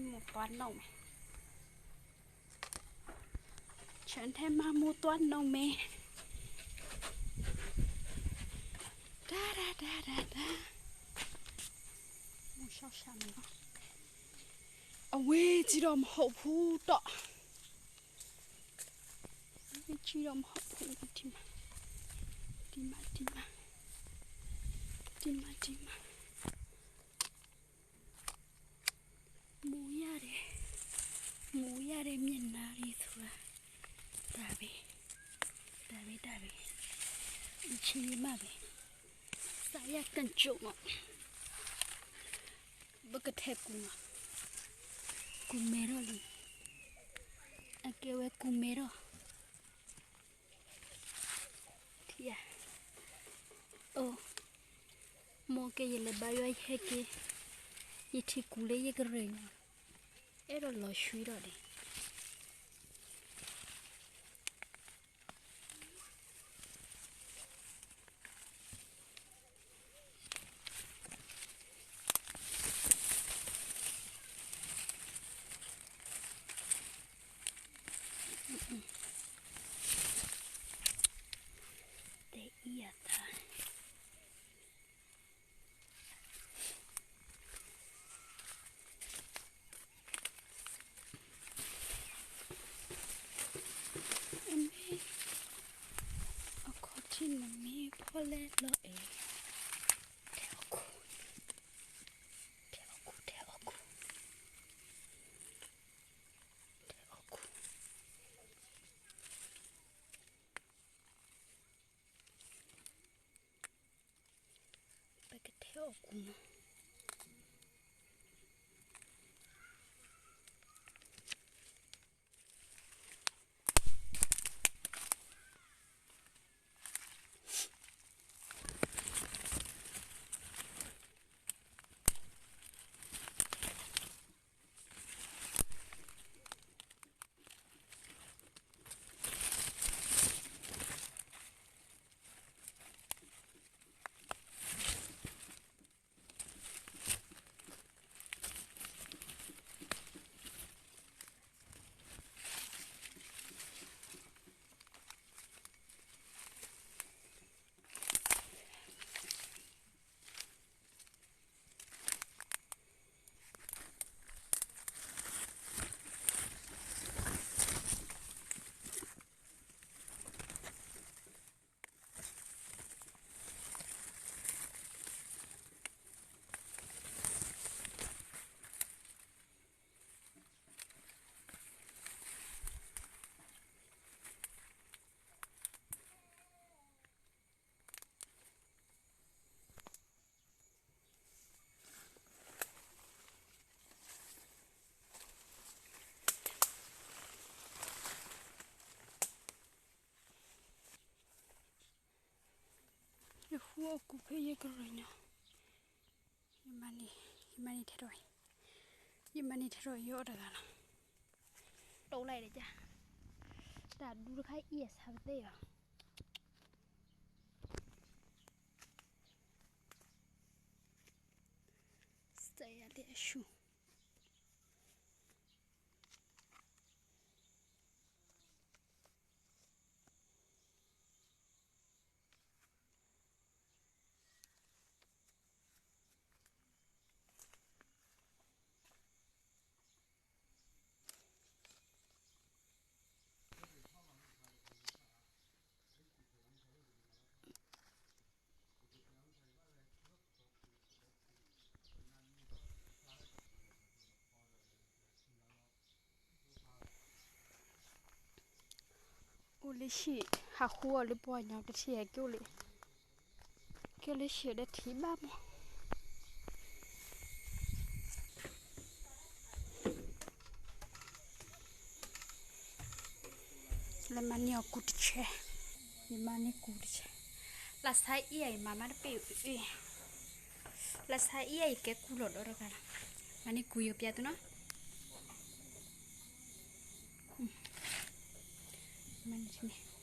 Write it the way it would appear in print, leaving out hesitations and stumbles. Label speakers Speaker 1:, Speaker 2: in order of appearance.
Speaker 1: một toán nồng chuyện thêm mà mua toán nồng mẹ da da da da da mua sao sao nó ông ấy chỉ đom hậu phu đó chỉ đom hậu phu tim mua ya để miền nào đi thôi David chỉ mà về saya kencuk mak beketek ku merah li akewe ku merah ya oh mo ke yele bayo ai heke yiti kule ye grenya ero lo shuiro de iya ta eme akoti na mi pole lo e teoku teoku Hu ocupe ye grenya Yimani thero yo da na đâu này đấy cha đã đu khai iya sao thế à saya dia shu Uli shi ha khua li po nhau cái xe kêu li xe để thí ba mo le manio kutche ni mani kutche la sai ai mama pe la sai ai cái culo đó ra mani cuyo piato no mani